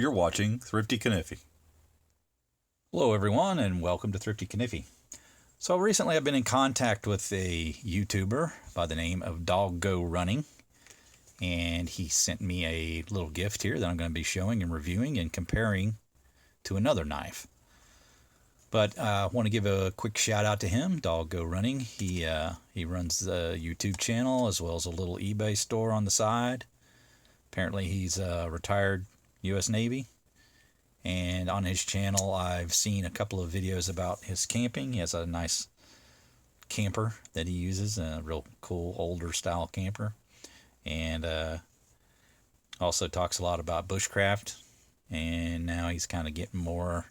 You're watching Thrifty Kaniffy. Hello everyone and welcome to Thrifty Kaniffy. So recently I've been in contact with a YouTuber by the name of Dog Go Running, and he sent me a little gift here that I'm going to be showing and reviewing and comparing to another knife. But I want to give a quick shout out to him, Dog Go Running. He runs the YouTube channel as well as a little eBay store on the side. Apparently he's retired U.S. Navy. And on his channel, I've seen a couple of videos about his camping. He has a nice camper that he uses, a real cool older style camper. And also talks a lot about bushcraft. And now he's kind of getting more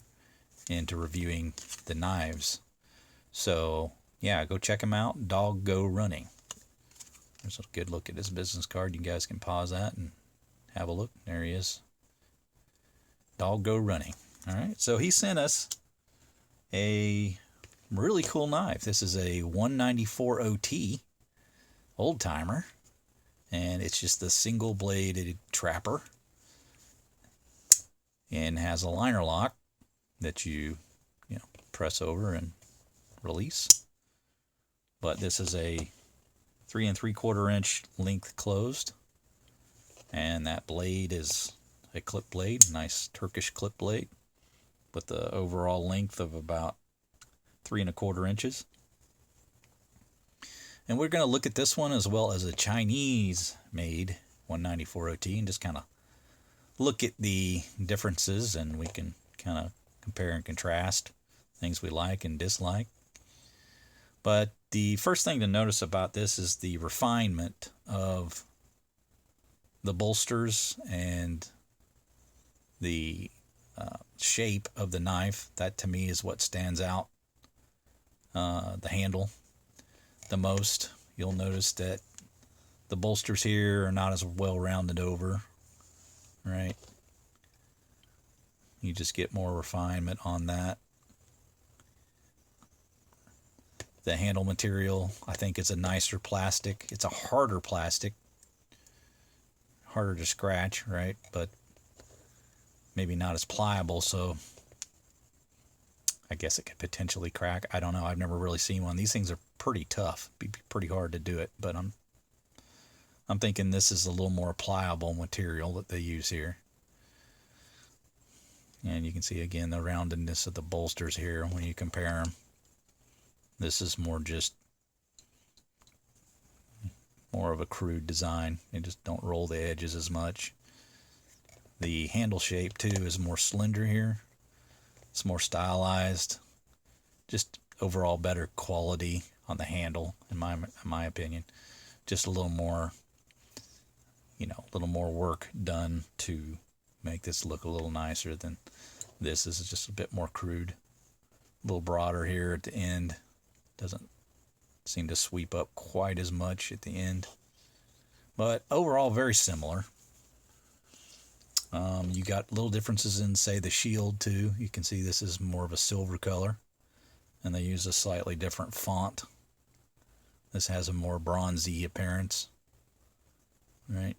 into reviewing the knives. So, yeah, go check him out, Dog Go Running. There's a good look at his business card. You guys can pause that and have a look. There he is. Dog Go Running. All right, so he sent us a really cool knife. This is a 194 OT old timer, and it's just a single bladed trapper, and has a liner lock that you press over and release. But this is a 3 3/4 inch length closed, and that blade is a clip blade, nice Turkish clip blade, with the overall length of about 3 1/4 inches. And we're going to look at this one as well as a Chinese-made 194 OT and just kind of look at the differences, and we can kind of compare and contrast things we like and dislike. But the first thing to notice about this is the refinement of the bolsters and the shape of the knife. That to me is what stands out. The handle the most. You'll notice that the bolsters here are not as well rounded over, right? You just get more refinement on that. The handle material, I think, is a nicer plastic. It's a harder plastic, harder to scratch, right? But maybe not as pliable, so I guess it could potentially crack. I don't know. I've never really seen one. These things are pretty tough. Be pretty hard to do it, but I'm thinking this is a little more pliable material that they use here. And you can see again the roundedness of the bolsters here when you compare them. This is more of a crude design. They just don't roll the edges as much. The handle shape too is more slender here. It's more stylized. Just overall better quality on the handle, in my opinion. Just a little more, a little more work done to make this look a little nicer than this. This is just a bit more crude. A little broader here at the end. Doesn't seem to sweep up quite as much at the end. But overall, very similar. You got little differences in, say, the shield too. You can see this is more of a silver color, and they use a slightly different font. This has a more bronzy appearance, right?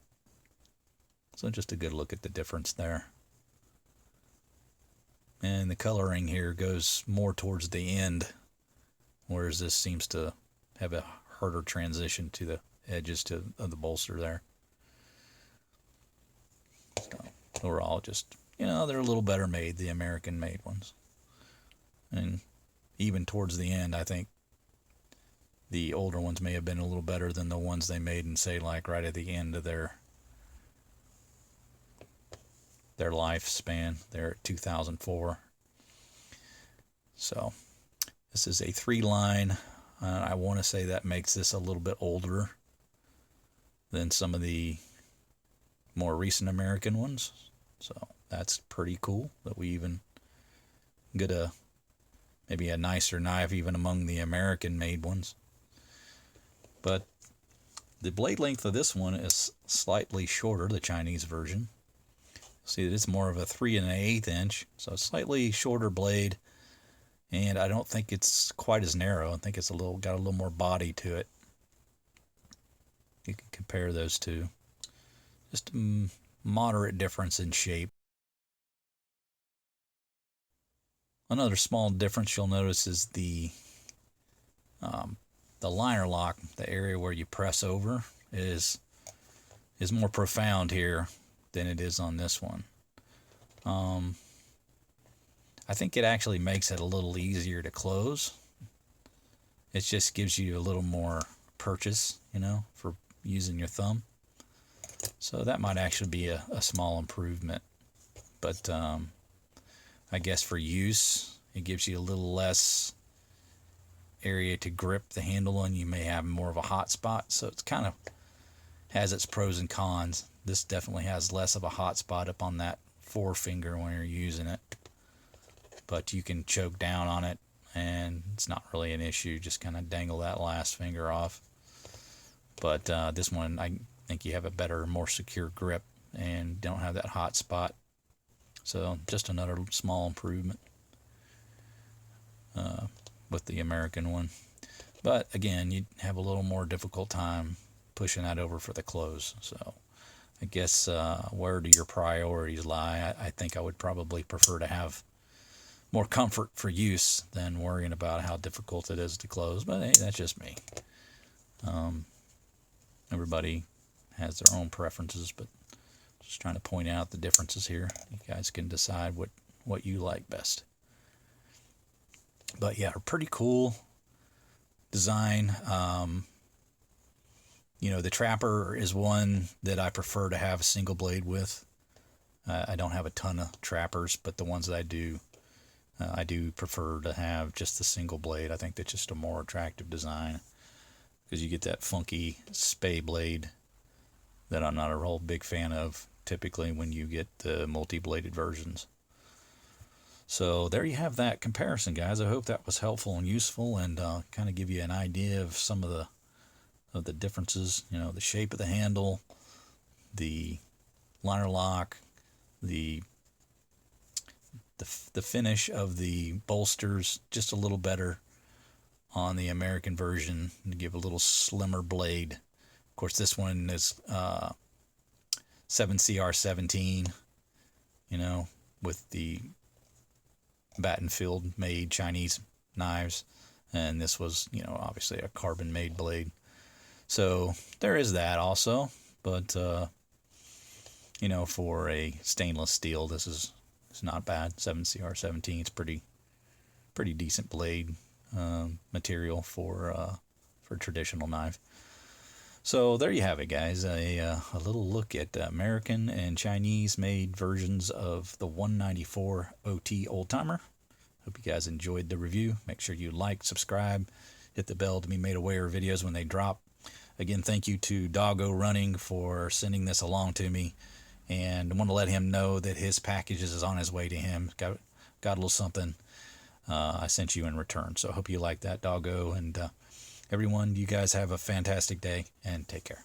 So just a good look at the difference there. And the coloring here goes more towards the end, whereas this seems to have a harder transition to the edges of the bolster there. So overall, just, they're a little better made, the American-made ones. And even towards the end, I think the older ones may have been a little better than the ones they made in, say, like right at the end of their lifespan. They're at 2004. So this is a 3-line. I want to say that makes this a little bit older than some of the more recent American ones. So that's pretty cool that we even get maybe a nicer knife even among the American-made ones. But the blade length of this one is slightly shorter, the Chinese version. See that it's more of a 3 1/8 inch, so a slightly shorter blade, and I don't think it's quite as narrow. I think it's got a little more body to it. You can compare those two. Just a moderate difference in shape. Another small difference you'll notice is the liner lock, the area where you press over, is more profound here than it is on this one. I think it actually makes it a little easier to close. It just gives you a little more purchase, you know, for using your thumb. So that might actually be a small improvement. But I guess for use, it gives you a little less area to grip the handle on. You may have more of a hot spot. So it's kind of has its pros and cons. This definitely has less of a hot spot up on that forefinger when you're using it. But you can choke down on it, and it's not really an issue. Just kind of dangle that last finger off. But this one, I think you have a better, more secure grip and don't have that hot spot. So just another small improvement with the American one. But again, you'd have a little more difficult time pushing that over for the close. So I guess where do your priorities lie? I think I would probably prefer to have more comfort for use than worrying about how difficult it is to close. But hey, that's just me. Everybody has their own preferences, but just trying to point out the differences here. You guys can decide what you like best. But yeah, a pretty cool design. You know, the Trapper is one that I prefer to have a single blade with. I don't have a ton of Trappers, but the ones that I do prefer to have just the single blade. I think that's just a more attractive design because you get that funky spay blade that I'm not a real big fan of typically when you get the multi-bladed versions. So there you have that comparison, guys. I hope that was helpful and useful, and kind of give you an idea of some of the differences. You know, the shape of the handle, the liner lock, the finish of the bolsters, just a little better on the American version to give a little slimmer blade. Of course, this one is 7CR17, you know, with the Battenfield made Chinese knives, and this was, you know, obviously a carbon made blade. So there is that also, but you know, for a stainless steel, this is not bad. 7CR17, it's pretty decent blade material for traditional knife. So there you have it, guys. A little look at American and Chinese made versions of the 194 OT Oldtimer. Hope you guys enjoyed the review. Make sure you like, subscribe, hit the bell to be made aware of videos when they drop. Again, thank you to Doggo Running for sending this along to me, and I want to let him know that his package is on his way to him. Got a little something I sent you in return. So I hope you like that, Doggo, and everyone, you guys have a fantastic day, and take care.